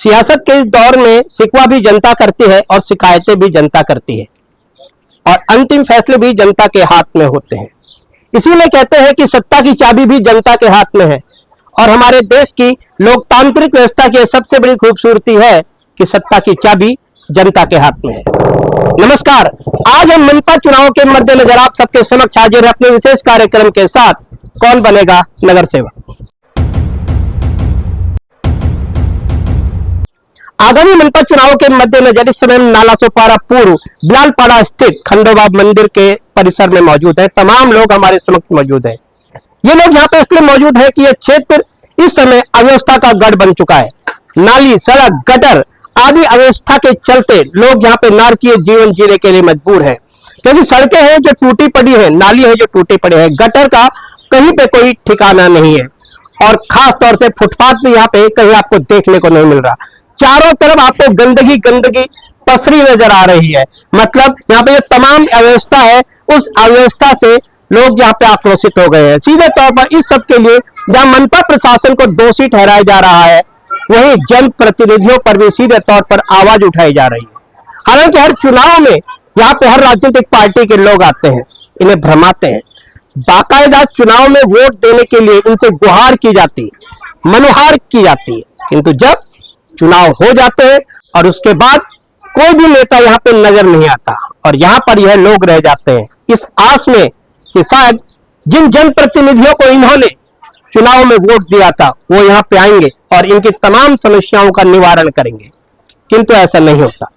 सियासत के इस दौर में शिकवा भी जनता करती है और शिकायतें भी जनता करती है और अंतिम फैसले भी जनता के हाथ में होते हैं। इसीलिए कहते हैं कि सत्ता की चाबी भी जनता के हाथ में है और हमारे देश की लोकतांत्रिक व्यवस्था की सबसे बड़ी खूबसूरती है कि सत्ता की चाबी जनता के हाथ में है। नमस्कार, आज हम मनपा चुनाव के मद्देनजर आप सबके समक्ष हाजिर अपने विशेष कार्यक्रम के साथ कौन बनेगा नगर सेवक। आगामी मनपा चुनाव के मद्देनजर इस समय नाला सोपारा पूर्व बिलालपाड़ा स्थित खंडोबा मंदिर के परिसर में मौजूद है। तमाम लोग हमारे समक्ष मौजूद है। ये लोग यहाँ पे इसलिए मौजूद है कि यह क्षेत्र इस समय अव्यवस्था का गढ़ बन चुका है। नाली, सड़क, गटर आदि अव्यवस्था के चलते लोग यहाँ पे नारकीय जीवन जीने के लिए मजबूर है, क्योंकि सड़कें हैं जो टूटी पड़ी है, नाली है जो टूटी पड़ी है, गटर का कहीं पे कोई ठिकाना नहीं है और खास तौर से फुटपाथ भी यहाँ पे कहीं आपको देखने को नहीं मिल रहा। चारों तरफ आपको गंदगी गंदगी पसरी नजर आ रही है। मतलब यहाँ पे जो तमाम अव्यवस्था है उस अव्यवस्था से लोग यहाँ पे आक्रोशित हो गए हैं। सीधे तौर पर इस सब के लिए जहाँ मनपा प्रशासन को दोषी ठहराया जा रहा है, वहीं जनप्रतिनिधियों पर भी सीधे तौर पर आवाज उठाई जा रही है। हालांकि हर चुनाव में यहाँ पे हर राजनीतिक पार्टी के लोग आते हैं, इन्हें भ्रमाते हैं। बाकायदा चुनाव में वोट देने के लिए इनसे गुहार की जाती है, मनोहार की जाती है, किंतु जब चुनाव हो जाते हैं और उसके बाद कोई भी नेता यहाँ पे नजर नहीं आता और यहाँ पर यह लोग रह जाते हैं इस आस में कि शायद जिन जनप्रतिनिधियों को इन्होंने चुनाव में वोट दिया था वो यहाँ पे आएंगे और इनकी तमाम समस्याओं का निवारण करेंगे, किंतु ऐसा नहीं होता।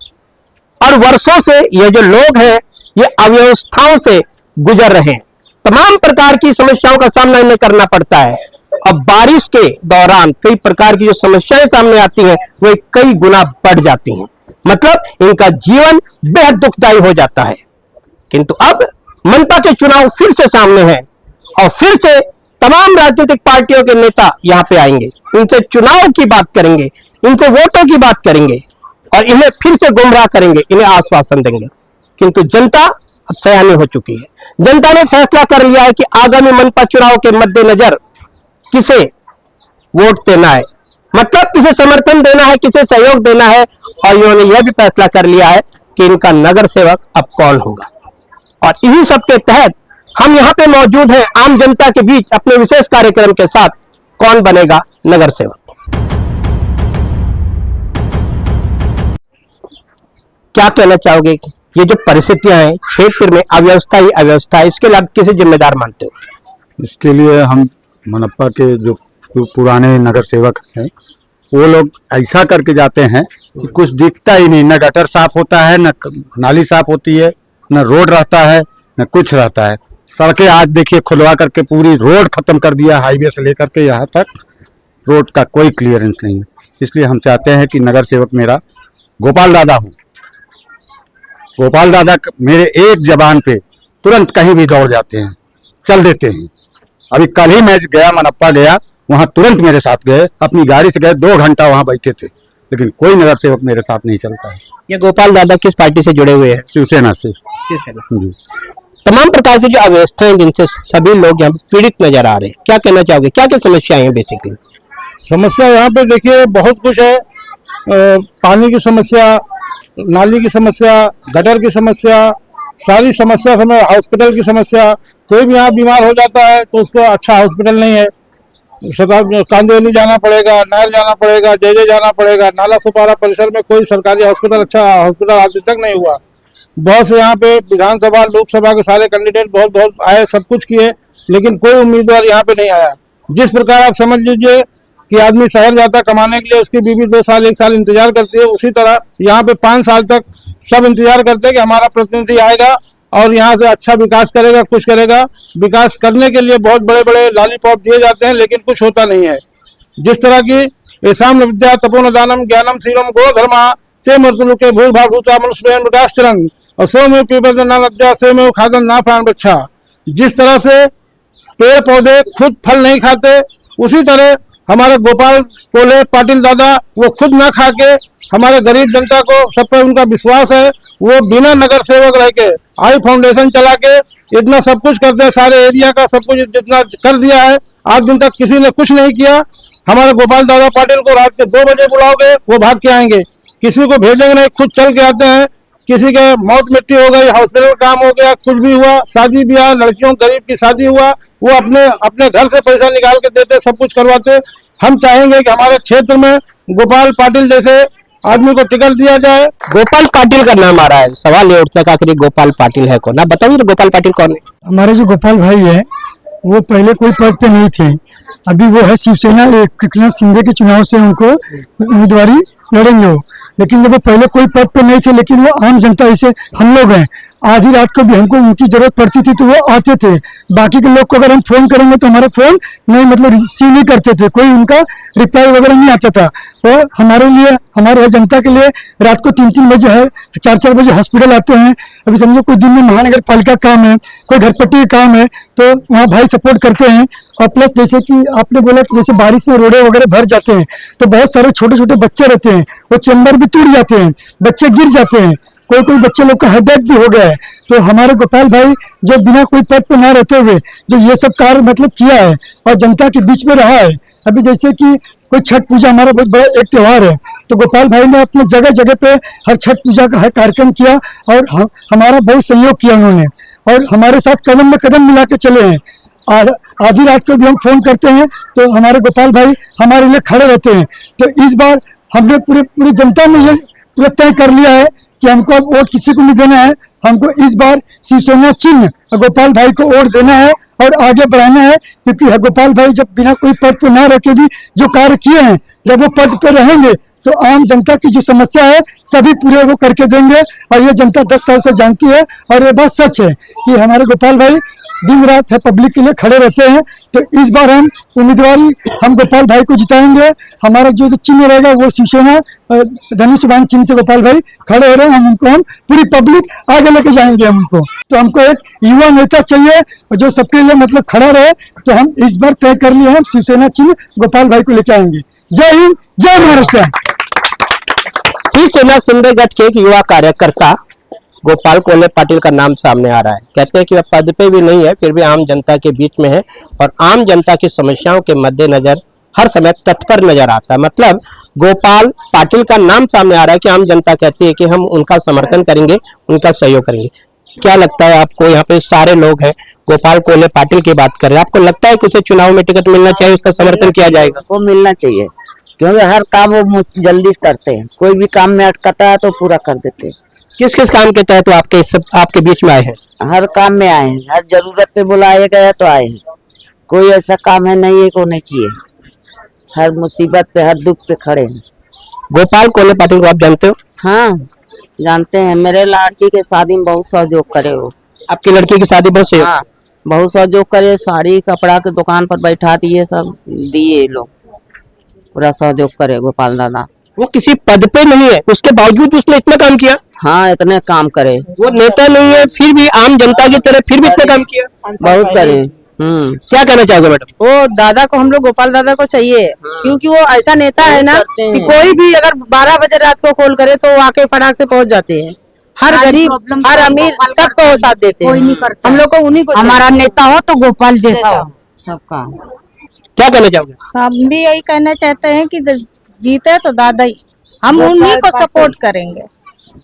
और वर्षों से ये जो लोग हैं ये अव्यवस्थाओं से गुजर रहे हैं, तमाम प्रकार की समस्याओं का सामना इन्हें करना पड़ता है। अब बारिश के दौरान कई प्रकार की जो समस्याएं सामने आती हैं वो कई गुना बढ़ जाती हैं। मतलब इनका जीवन बेहद दुखदायी हो जाता है। किंतु अब मनपा के चुनाव फिर से सामने हैं और फिर से तमाम राजनीतिक पार्टियों के नेता यहाँ पे आएंगे, इनसे चुनाव की बात करेंगे, इनसे वोटों की बात करेंगे और इन्हें फिर से गुमराह करेंगे, इन्हें आश्वासन देंगे। किंतु जनता अब सयानी हो चुकी है। जनता ने फैसला कर लिया है कि आगामी मनपा चुनाव के मद्देनजर किसे वोट देना है, मतलब किसे समर्थन देना है, किसे सहयोग देना है और इन्होंने यह भी फैसला कर लिया है कि इनका नगर सेवक अब कौन होगा। और इन्हीं सब के तहत हम यहाँ पे मौजूद हैं आम जनता के बीच अपने विशेष कार्यक्रम के साथ कौन बनेगा नगर सेवक। क्या कहना चाहोगे, ये जो परिस्थितियां हैं क्षेत्र में अव्यवस्था ही अव्यवस्था है, इसके लिए आप किसे जिम्मेदार मानते हो? इसके लिए हम मनपा के जो पुराने नगर सेवक हैं वो लोग ऐसा करके जाते हैं कि कुछ दिखता ही नहीं, न गटर साफ होता है, न नाली साफ होती है, न रोड रहता है, न कुछ रहता है। सड़कें आज देखिए खुलवा करके पूरी रोड खत्म कर दिया, हाईवे से लेकर के यहाँ तक रोड का कोई क्लियरेंस नहीं है। इसलिए हम चाहते हैं कि नगर सेवक मेरा गोपाल दादा हो। गोपाल दादा मेरे एक जबान पे तुरंत कहीं भी दौड़ जाते हैं, चल देते हैं। अभी कल ही मैं गया, मनप्पा गया, वहां तुरंत मेरे साथ गए, अपनी गाड़ी से गए, 2 घंटा वहां बैठे थे, लेकिन कोई नगर सेवक मेरे साथ नहीं चलता है। ये गोपाल दादा किस पार्टी से जुड़े हुए हैं? शिवसेना से। जी। तमाम प्रकार की जो अव्यवस्थाएं जिनसे सभी लोग यहाँ पीड़ित नजर आ रहे हैं, क्या कहना चाहोगे, क्या क्या समस्याएं हैं? बेसिकली समस्या यहाँ पे देखिए बहुत कुछ है। पानी की समस्या, नाली की समस्या, गटर की समस्या, सारी समस्या समय, हॉस्पिटल की समस्या। कोई भी यहाँ बीमार हो जाता है तो उसको अच्छा हॉस्पिटल नहीं है, कांदिवली जाना पड़ेगा, नहर जाना पड़ेगा, जय जाना पड़ेगा। नाला सोपारा परिसर में कोई सरकारी हॉस्पिटल, अच्छा हॉस्पिटल आज तक नहीं हुआ। बहुत से यहाँ पे विधानसभा लोकसभा के सारे कैंडिडेट बहुत आए, सब कुछ किए, लेकिन कोई उम्मीदवार यहाँ पे नहीं आया। जिस प्रकार आप समझ लीजिए कि आदमी शहर जाता कमाने के लिए, उसकी बीवी 2 साल 1 साल इंतजार करती है, उसी तरह यहाँ पे 5 साल तक सब इंतजार करते हैं कि हमारा प्रतिनिधि आएगा और यहाँ से अच्छा विकास करेगा, कुछ करेगा। विकास करने के लिए बहुत बड़े बड़े लॉलीपॉप दिए जाते हैं, लेकिन कुछ होता नहीं है। जिस तरह की येषां विद्या तपोन दानम ज्ञानम शीलम गो धर्मा ते मृतु के भूल भाभूता मनुष्य प्रकाश तिरंग और सो में पीपल नद्या से में खादन ना प्राण बच्चा। जिस तरह से पेड़ पौधे खुद फल नहीं खाते, उसी तरह हमारे गोपाल कोले पाटिल दादा वो खुद ना खा के हमारे गरीब जनता को, सब पर उनका विश्वास है, वो बिना नगर सेवक रह के आई फाउंडेशन चला के इतना सब कुछ करते हैं, सारे एरिया का सब कुछ जितना कर दिया है। आज दिन तक किसी ने कुछ नहीं किया। हमारे गोपाल दादा पाटिल को रात के 2 बजे बुलाओगे वो भाग के आएंगे, किसी को भेजेंगे नहीं, खुद चल के आते हैं। किसी के मौत मिट्टी हो गई, हॉस्पिटल काम हो गया, कुछ भी हुआ, शादी ब्याह, लड़कियों गरीब की शादी हुआ, वो अपने अपने घर से पैसा निकाल के देते, सब कुछ करवाते। हम चाहेंगे कि हमारे क्षेत्र में गोपाल पाटिल जैसे आदमी को टिकट दिया जाए। गोपाल पाटिल का नाम आ रहा है, सवाल ये उठता है कि आखिर गोपाल पाटिल है कौन? आप बताइए गोपाल पाटिल कौन है? हमारे जो गोपाल भाई है वो पहले कोई पद पे नहीं थे, अभी वो है शिवसेना, एकनाथ शिंदे के चुनाव से उनको उम्मीदवारी लड़ेंगे वो। लेकिन जब वो पहले कोई पद पे नहीं थे, लेकिन वो आम जनता जैसे हम लोग हैं, आधी रात को भी हमको उनकी जरूरत पड़ती थी तो वो आते थे। बाकी के लोग को अगर हम फोन करेंगे तो हमारा फोन नहीं मतलब रिसीव नहीं करते थे, कोई उनका रिप्लाई वगैरह नहीं आता था। वो हमारे लिए, हमारे जनता के लिए रात को 3-3 बजे है, 4-4 बजे हॉस्पिटल आते हैं। अभी समझो कोई दिन में महानगर पालिका काम है, कोई घरपट्टी का काम है तो वहाँ भाई सपोर्ट करते हैं। और प्लस जैसे कि आपने बोला कि जैसे बारिश में रोडे वगैरह भर जाते हैं तो बहुत सारे छोटे छोटे बच्चे रहते हैं, वो चेम्बर भी टूट जाते हैं, बच्चे गिर जाते हैं, कोई कोई बच्चे लोग का हेडेक भी हो गया है। तो हमारे गोपाल भाई जो बिना कोई पद पे ना रहते हुए जो ये सब कार्य मतलब किया है और जनता के बीच में रहा है। अभी जैसे कि कोई छठ पूजा हमारा बहुत बड़ा एक त्योहार है, तो गोपाल भाई ने अपने जगह जगह पे हर छठ पूजा का कार्यक्रम किया और हमारा बहुत सहयोग किया उन्होंने, और हमारे साथ कदम में कदम मिला के चले हैं। आधी रात को भी हम फोन करते हैं तो हमारे गोपाल भाई हमारे लिए खड़े रहते हैं। तो इस बार हमने पूरी जनता ने ये पूरा तय कर लिया है कि हमको अब वोट किसी को नहीं देना है, हमको इस बार शिवसेना चिन्ह गोपाल भाई को वोट देना है और आगे बढ़ाना है। क्योंकि गोपाल भाई जब बिना कोई पद पर ना रह के भी जो कार्य किए हैं, जब वो पद पर रहेंगे तो आम जनता की जो समस्या है सभी पूरे वो करके देंगे। और ये जनता 10 साल से जानती है और ये बात सच है कि हमारे गोपाल भाई दिन रात है पब्लिक के लिए खड़े रहते हैं। तो इस बार हम उम्मीदवारी हम गोपाल भाई को जिताएंगे। हमारा जो चिन्ह रहेगा वो शिवसेना धनुष बाण चिन्ह से गोपाल भाई खड़े हो रहे हैं। हम पूरी पब्लिक आगे लेके जाएंगे हमको। तो हमको एक युवा नेता चाहिए जो सबके लिए मतलब खड़ा रहे। तो हम इस बार तय कर लिए हैं, शिवसेना चिन्ह गोपाल भाई को लेके आएंगे। जय हिंद, जय महाराष्ट्र। शिवसेना शिंदे गठ के एक युवा कार्यकर्ता गोपाल कोल्हे पाटिल का नाम सामने आ रहा है। कहते हैं कि वह पद पे भी नहीं है, फिर भी आम जनता के बीच में है और आम जनता की समस्याओं के मद्देनजर हर समय तत्पर नजर आता है। मतलब गोपाल पाटिल का नाम सामने आ रहा है कि आम जनता कहती है कि हम उनका समर्थन करेंगे, उनका सहयोग करेंगे। क्या लगता है आपको? यहाँ पे सारे लोग हैं, गोपाल कोल्हे पाटिल की बात कर रहे हैं, आपको लगता है कि उसे चुनाव में टिकट मिलना चाहिए, उसका समर्थन किया जाएगा? वो मिलना चाहिए क्योंकि हर काम वो जल्दी करते हैं, कोई भी काम में अटकता है तो पूरा कर देते हैं। किस किस काम के तहत आपके बीच में आए हैं? हर काम में आए हैं, हर जरूरत पे बुलाया गया तो आए हैं। कोई ऐसा काम है नहीं है को नहीं किए, हर मुसीबत पे हर दुख पे खड़े हैं। गोपाल कोल्हे पाटिल को आप जानते हो? हाँ जानते हैं, मेरे लड़की के शादी में बहुत सहयोग करे वो। आपकी लड़की की शादी बहुत हाँ बहुत सहयोग करे, साड़ी कपड़ा के दुकान पर बैठा दिए, सब दिए लोग, पूरा सहयोग करे गोपाल दादा। वो किसी पद पे नहीं है, उसके बावजूद उसने इतना काम किया। हाँ इतने काम करे, वो नेता नहीं है फिर भी आम जनता की तरह फिर भी इतना काम किया, बहुत करे। क्या कहना चाहोगे मैडम? वो दादा को, हम लोग गोपाल दादा को चाहिए क्योंकि वो ऐसा नेता है ना कि कोई भी अगर 12 बजे रात को कॉल करे तो वो आके फटाक से पहुंच जाते हैं। हर गरीब हर अमीर सबको वो साथ देते हैं। कोई नहीं करता, हम लोग को उन्हीं को हमारा नेता हो तो गोपाल जैसा हो सबका। क्या कहना चाहोगे? हम भी यही कहना चाहते हैं कि जीते तो दादा ही, हम उन्हीं को सपोर्ट करेंगे।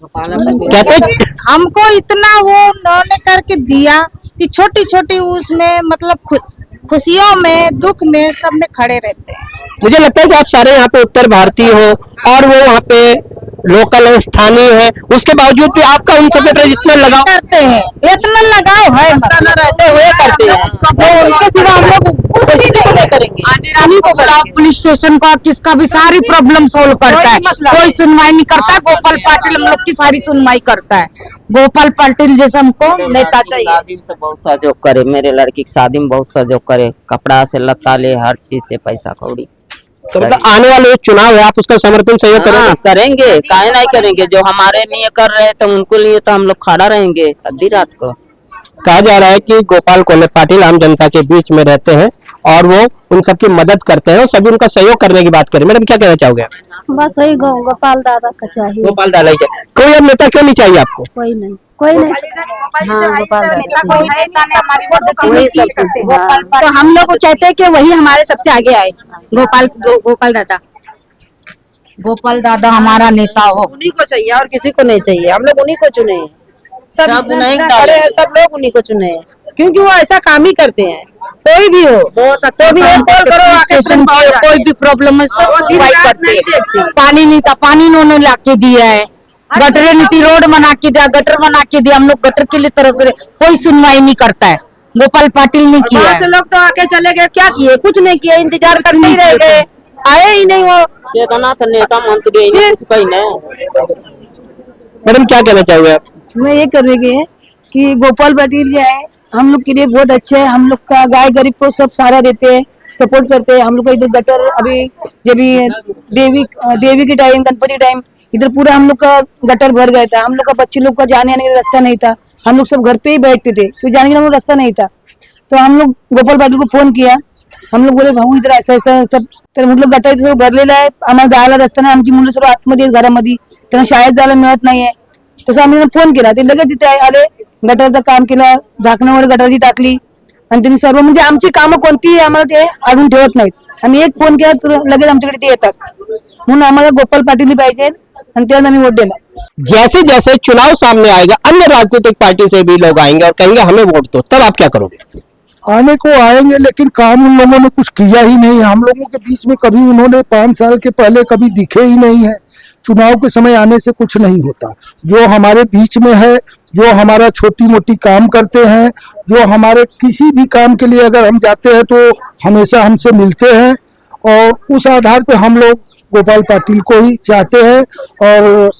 कहते हमको इतना वो उन्होंने करके दिया कि छोटी छोटी उसमें मतलब खुशियों में दुख में सब में खड़े रहते हैं। मुझे लगता है कि आप सारे यहाँ पे उत्तर भारतीय हो और वो वहाँ पे लोकल है, स्थानीय है, उसके बावजूद भी आपका उन सब पे इतना लगाव करते हैं, इतना लगाव है, रहते हुए करते हैं तो इसके सिवा हम लोग कुछ चीज को नहीं करेंगे। पुलिस स्टेशन का किसका भी सारी प्रॉब्लम सोल्व करता है, कोई सुनवाई नहीं करता। गोपाल पाटिल हम लोग की सारी सुनवाई करता है। गोपाल पाटिल जैसा हमको नेता चाहिए। शादी में तो बहुत सहयोग करे, मेरे लड़की की शादी में बहुत सहयोग करे, कपड़ा से लत्ता ले, हर चीज से पैसा कौड़ी। तो मतलब आने वाले चुनाव है, आप उसका समर्थन सहयोग करेंगे? करेंगे, काहे नहीं करेंगे। जो हमारे लिए कर रहे हैं तो उनको लिए तो हम लोग खड़ा रहेंगे आधी रात को। कहा जा रहा है कि गोपाल कोल्हे पाटिल आम जनता के बीच में रहते हैं और वो उन सबकी मदद करते हैं और सभी उनका सहयोग करने की बात करें। मैडम क्या कहना चाहोगे? बस वही गोपाल दादा का चाहिए। गोपाल दादा ही कोई और नेता क्यों नहीं चाहिए आपको? कोई नहीं, कोई नहीं। हाँ, गोपाल दादा वही सब तो हम लोग को चाहते हैं कि वही हमारे सबसे आगे आए, गोपाल दादा। गोपाल दादा हमारा नेता हो। उन्हीं को चाहिए और किसी को नहीं चाहिए। हम लोग उन्हीं को चुने हैं, सब नहीं इतना खड़े हैं, सब लोग उन्हीं को चुने हैं क्योंकि वो ऐसा काम ही करते हैं। कोई भी हो तो भी एक कॉल करो आके तुरंत पहुंच जाए। कोई भी प्रॉब्लम है सब दिन सुनवाई रात करते नहीं हैं। देखती। पानी नहीं था, पानी इन्होंने ला के दिया है। गटरें नहीं थी, रोड बना के दिया, गटर बना के दिया। हम लोग गटर के लिए तरस रहे, कोई सुनवाई नहीं करता है। गोपाल पाटिल ने किया वहाँ है। से लोग तो आके चले गए, क्या किए? कुछ नहीं किए, इंतजार करते ही रह गए, आए ही नहीं वो। नेता मंत्री मैडम क्या कहना चाहोगे आप? मैं ये कर रही है कि गोपाल पाटिल जो है हम लोग के लिए बहुत अच्छे हैं। हम लोग का गाय गरीब को सब सहारा देते हैं, सपोर्ट करते हैं। हम लोग का इधर गटर अभी जब देवी के टाइम, गणपति टाइम इधर पूरा हम लोग का गटर भर गया था। हम लोग का बच्चे लोग का जाने आने का रास्ता नहीं था। हम लोग सब घर पे ही बैठते थे क्योंकि जाने का हम लोग रास्ता नहीं था। तो हम लोग गोपाल पाटिल को फोन किया, हम लोग बोले भाऊ इधर ऐसा ऐसा सब तर म्हटलं गटर इथं भरलेलं आहे, आम्हाला जायला रस्ता नाही, आमची मुलं सर्व आतमध्ये आहेत घरामध्ये, त्यांना शाळेत जायला मिळत नाहीये. तसं आम्ही त्यांना फोन केला, ते लगेच तिथे आले, गटरचं काम केलं, झाकणावर गटरची टाकली आणि त्यांनी सर्व म्हणजे आमची कामं कोणतीही आम्हाला ते अडून ठेवत नाहीत. आम्ही एक फोन केला तर लगेच आमच्याकडे ते येतात. म्हणून आम्हाला गोपाल पाटील पाहिजे आणि त्याला आम्ही वोट देणार. जैसे जैसे चुनाव सामने आएगा अन्य राजनीतिक पार्टी से भी लोग आएंगे और कहेंगे हमें वोट दो, तब आप क्या करोगे? आने को आएंगे लेकिन काम उन लोगों ने कुछ किया ही नहीं। हम लोगों के बीच में कभी उन्होंने 5 साल के पहले कभी दिखे ही नहीं है। चुनाव के समय आने से कुछ नहीं होता। जो हमारे बीच में है, जो हमारा छोटी मोटी काम करते हैं, जो हमारे किसी भी काम के लिए अगर हम जाते हैं तो हमेशा हमसे मिलते हैं और उस आधार पे हम लोग गोपाल पाटिल को ही चाहते हैं। और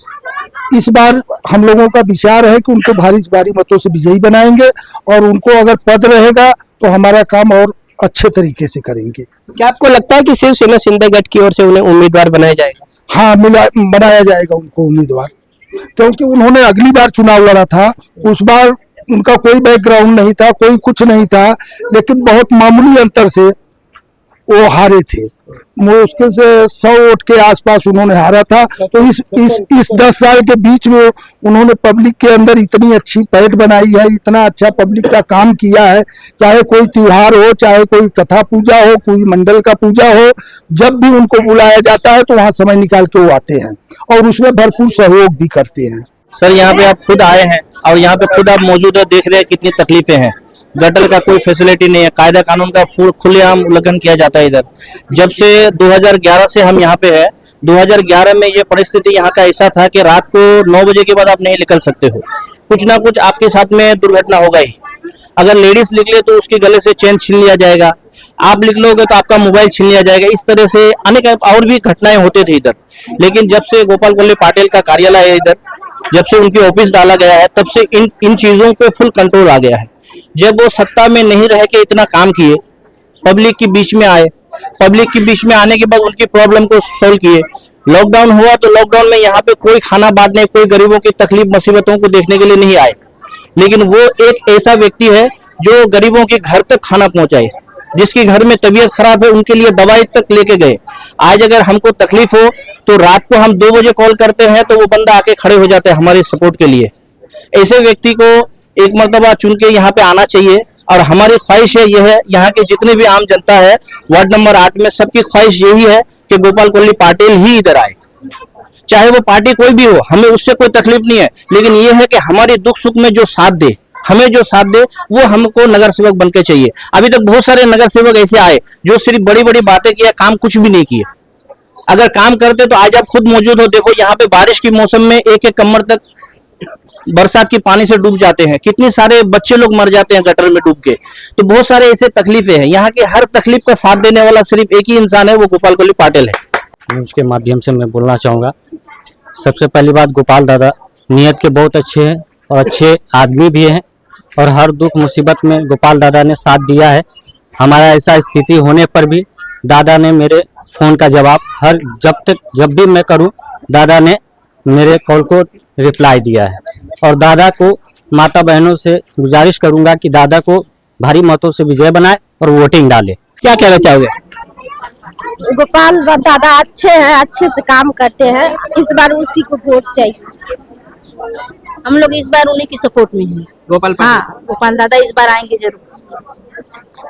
इस बार हम लोगों का विचार है कि उनको भारी मतों से विजयी बनाएंगे और उनको अगर पद रहेगा तो हमारा काम और अच्छे तरीके से करेंगे। क्या आपको लगता है कि शिवसेना शिंदे गठ की ओर से उन्हें उम्मीदवार बनाया जाएगा? हाँ, बनाया जाएगा उनको उम्मीदवार, क्योंकि उन्होंने अगली बार चुनाव लड़ा था, उस बार उनका कोई बैकग्राउंड नहीं था, कोई कुछ नहीं था, लेकिन बहुत मामूली अंतर से वो हारे थे। मुश्किल से 100 वोट के आसपास उन्होंने हारा था। तो इस 10 साल के बीच में उन्होंने पब्लिक के अंदर इतनी अच्छी पैठ बनाई है, इतना अच्छा पब्लिक का काम किया है। चाहे कोई त्योहार हो, चाहे कोई कथा पूजा हो, कोई मंडल का पूजा हो, जब भी उनको बुलाया जाता है तो वहाँ समय निकाल के वो आते हैं और उसमें भरपूर सहयोग भी करते हैं। सर यहाँ पे आप खुद आए हैं और यहाँ पे खुद आप मौजूद है, देख रहे हैं कितनी तकलीफें हैं। गटर का कोई फैसिलिटी नहीं है, कायदा कानून का खुलेआम उल्लंघन किया जाता है इधर। जब से 2011 से हम यहाँ पे है, 2011 में ये परिस्थिति यहाँ का ऐसा था कि रात को 9 बजे के बाद आप नहीं निकल सकते हो, कुछ ना कुछ आपके साथ में दुर्घटना होगा ही। अगर लेडीज निकले तो उसके गले से चेन छीन लिया जाएगा, आप निकलोगे तो आपका मोबाइल छीन लिया जाएगा। इस तरह से अनेक और भी घटनाएं होते थे इधर। लेकिन जब से गोपाल वल्लभ पाटिल का कार्यालय है इधर, जब से उनकी ऑफिस डाला गया है, तब से इन चीजों पे फुल कंट्रोल आ गया है। जब वो सत्ता में नहीं रह के इतना काम किए, पब्लिक के बीच में आए, पब्लिक के बीच में आने के बाद उनकी प्रॉब्लम को सोल्व किए। लॉकडाउन हुआ तो लॉकडाउन में यहाँ पे कोई खाना बांटने, कोई गरीबों की तकलीफ मुसीबतों को देखने के लिए नहीं आए, लेकिन वो एक ऐसा व्यक्ति है जो गरीबों के घर तक खाना पहुंचाए। जिसके घर में तबीयत खराब है उनके लिए दवाई तक लेके गए। आज अगर हमको तकलीफ हो तो रात को हम 2 बजे कॉल करते हैं तो वो बंदा आके खड़े हो जाते हैं हमारे सपोर्ट के लिए। ऐसे व्यक्ति को एक मर्तबा चुन के यहाँ पे आना चाहिए और हमारी ख्वाहिश है यह है, यहाँ के जितने भी आम जनता है वार्ड नंबर 8 में, सबकी ख्वाहिश यही है कि गोपाल वल्लभ पाटिल ही इधर आए। चाहे वो पार्टी कोई भी हो, हमें उससे कोई तकलीफ नहीं है, लेकिन ये है कि हमारे दुख सुख में जो साथ दे, हमें जो साथ दे, वो हमको नगर सेवक बनके चाहिए। अभी तक बहुत सारे नगर सेवक ऐसे आए जो सिर्फ बड़ी बड़ी बातें किया, काम कुछ भी नहीं किए। अगर काम करते तो आज आप खुद मौजूद हो। देखो यहाँ पे बारिश के मौसम में एक कमर तक बरसात के पानी से डूब जाते हैं, कितने सारे बच्चे लोग मर जाते हैं गटर में डूब के। तो बहुत सारे ऐसे तकलीफें हैं। यहाँ के हर तकलीफ का साथ देने वाला सिर्फ एक ही इंसान है, वो गोपाल वल्लभ पाटिल है। उसके माध्यम से मैं बोलना चाहूँगा, सबसे पहली बात गोपाल दादा नियत के बहुत अच्छे हैं और अच्छे आदमी भी हैं और हर दुख मुसीबत में गोपाल दादा ने साथ दिया है। हमारा ऐसा स्थिति होने पर भी दादा ने मेरे फ़ोन का जवाब जब भी मैं करूं, दादा ने मेरे कॉल को रिप्लाई दिया है। और दादा को माता बहनों से गुजारिश करूंगा कि दादा को भारी मतों से विजय बनाए और वोटिंग डाले। क्या कहना चाहोगे? गोपाल दादा अच्छे हैं, अच्छे से काम करते हैं, इस बार उसी को वोट चाहिए। हम लोग इस बार उन्हीं की सपोर्ट में हैं। गोपाल पाटिल। हाँ, गोपाल दादा इस बार आएंगे जरूर।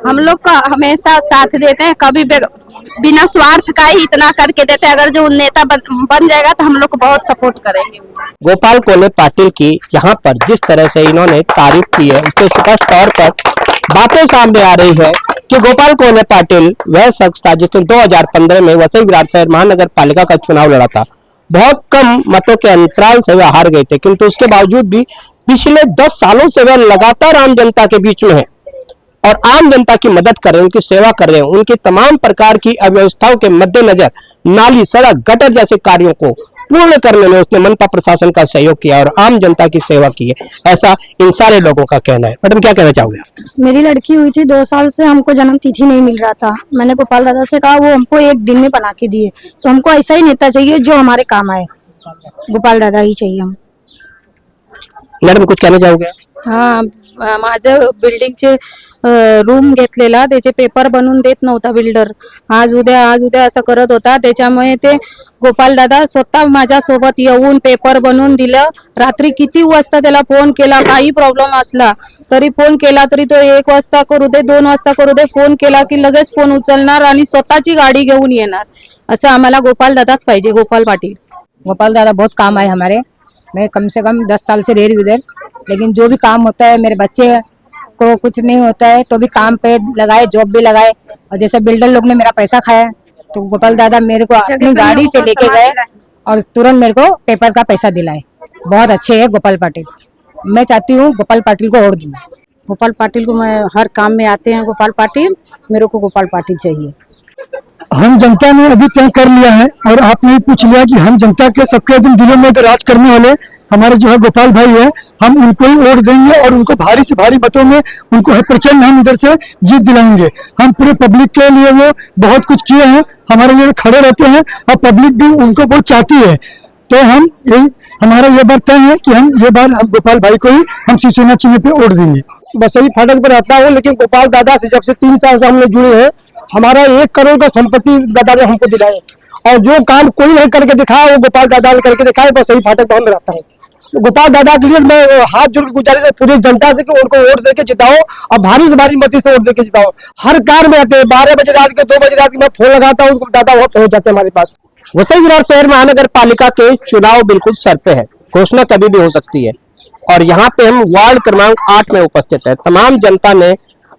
हम लोग का हमेशा साथ देते हैं, कभी बिना स्वार्थ का ही इतना करके देते हैं। अगर जो नेता बन जाएगा तो हम लोग को बहुत सपोर्ट करेंगे। गोपाल कोल्हे पाटिल की यहाँ पर जिस तरह से इन्होंने तारीफ की है, उससे स्पष्ट तौर पर बातें सामने आ रही है कि गोपाल कोल्हे पाटिल वह शख्स था जिसने 2015 में वसई विराट शहर महानगर पालिका का चुनाव लड़ा था। बहुत कम मतों के अंतराल से वह हार गए थे, किंतु उसके बावजूद भी पिछले 10 सालों से वह लगातार आम जनता के बीच में है और आम जनता की मदद कर रहे हैं, उनकी सेवा कर रहे हैं। उनकी तमाम प्रकार की अव्यवस्थाओं के मद्देनजर नाली, सड़क, गटर जैसे कार्यों को पूर्ण करने में उसने मनपा प्रशासन का सहयोग किया और आम जनता की सेवा की है, ऐसा इन सारे लोगों का कहना है। मैडम, क्या कहना चाहोगे? मेरी लड़की हुई थी 2 साल से, हमको जन्म तिथि नहीं मिल रहा था। मैंने गोपाल दादा से कहा, वो हमको 1 दिन में बना के दिए। तो हमको ऐसा ही नेता चाहिए जो हमारे काम आए, गोपाल दादा ही चाहिए हम। मैडम, कुछ कहना चाहोगे? हा, माझ्या बिल्डिंगचे रूम घेतलेला, त्याचे पेपर बनवून देत नव्हता बिल्डर। आज उद्या असं करत होता। त्याच्यामुळे ते गोपाल दादा स्वतः माझ्या सोबत येऊन पेपर बनवून दिलं। रात्री किती वाजता त्याला फोन केला, काही प्रॉब्लेम असला तरी फोन केला तरी तो 1 वाजता करू दे, 2 वाजता करू दे, फोन केला की लगेच फोन उचलणार आणि स्वतःची गाडी घेऊन येणार। असं आम्हाला गोपाल दादाच पाहिजे, गोपाल पाटिल। गोपाल दादा बहुत काम आए हमारे। मैं कम से कम 10 साल से रह रही उधर, लेकिन जो भी काम होता है, मेरे बच्चे को कुछ नहीं होता है तो भी काम पे लगाए, जॉब भी लगाए। और जैसे बिल्डर लोग ने मेरा पैसा खाया तो गोपाल दादा मेरे को अपनी गाड़ी से लेके गए और तुरंत मेरे को पेपर का पैसा दिलाए। बहुत अच्छे है गोपाल पाटिल। मैं चाहती हूँ गोपाल पाटिल को और दूं। गोपाल पाटिल को मैं हर काम में आते हैं गोपाल पाटिल, मेरे को गोपाल पाटिल चाहिए। हम जनता ने अभी तय कर लिया है और आपने पूछ लिया कि हम जनता के सबके दिलों में राज करने वाले हमारे जो है गोपाल भाई है, हम उनको ही वोट देंगे और उनको भारी से भारी मतों में उनको है प्रचंड हम इधर से जीत दिलाएंगे। हम पूरे पब्लिक के लिए वो बहुत कुछ किए हैं, हमारे लिए खड़े रहते हैं और पब्लिक भी उनको बहुत चाहती है। तो हम यही हमारा ये बात तय है कि हम ये बार हम गोपाल भाई को ही हम शिवसेना चिन्ह पे वोट देंगे। बसई फाटक पर रहता हूँ, लेकिन गोपाल दादा से जब से 3 साल से हम लोग जुड़े हैं, हमारा 1 करोड़ का संपत्ति दादा ने हमको दिलाए और जो काम कोई नहीं करके दिखाया वो गोपाल दादा ने करके दिखाया। बसई फाटक पर हम रहता हूँ। तो गोपाल दादा के लिए मैं हाथ जोड़ के गुजारिश है पूरी जनता से कि उनको वोट देके जिताओ और भारी से भारी मत से वोट देके जिताओ। हर कार में आते हैं, 12 बजे रात के 2 बजे रात के मैं फोन लगाता हूँ, दादा वहाँ पहुंच जाते हैं हमारे पास। वसई विराट शहर महानगर पालिका के चुनाव बिल्कुल सर पे है, घोषणा कभी भी हो सकती है और यहाँ पे हम वार्ड क्रमांक 8 में उपस्थित है। तमाम जनता ने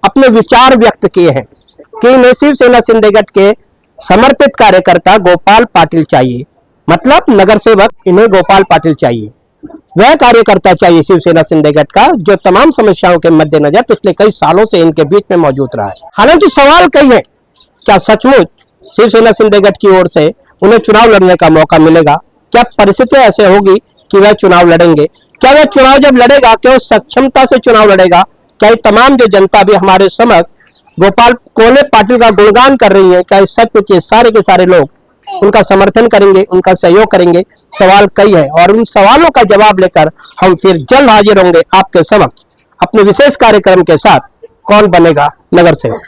अपने विचार व्यक्त किए हैं कि इन्हें शिवसेना सिंधेगढ़ के समर्पित कार्यकर्ता गोपाल पाटिल चाहिए, मतलब नगर सेवक इन्हें गोपाल पाटिल चाहिए। वह कार्यकर्ता चाहिए शिवसेना सिंधेगढ़ का जो तमाम समस्याओं के मद्देनजर पिछले कई सालों से इनके बीच में मौजूद रहा है। हालांकि सवाल कई है, क्या सचमुच शिवसेना सिंधेगढ़ की ओर से उन्हें चुनाव लड़ने का मौका मिलेगा? क्या परिस्थितियां ऐसे होगी कि वह चुनाव लड़ेंगे? क्या वह चुनाव जब लड़ेगा क्या वो सक्षमता से चुनाव लड़ेगा? क्या ये तमाम जो जनता भी हमारे समक्ष गोपाल कोल्हे पाटिल का गुणगान कर रही है, क्या सचमुच ये सारे के सारे लोग उनका समर्थन करेंगे, उनका सहयोग करेंगे? सवाल कई है और उन सवालों का जवाब लेकर हम फिर जल्द हाजिर होंगे आपके समक्ष अपने विशेष कार्यक्रम के साथ, कौन बनेगा नगर सेवक।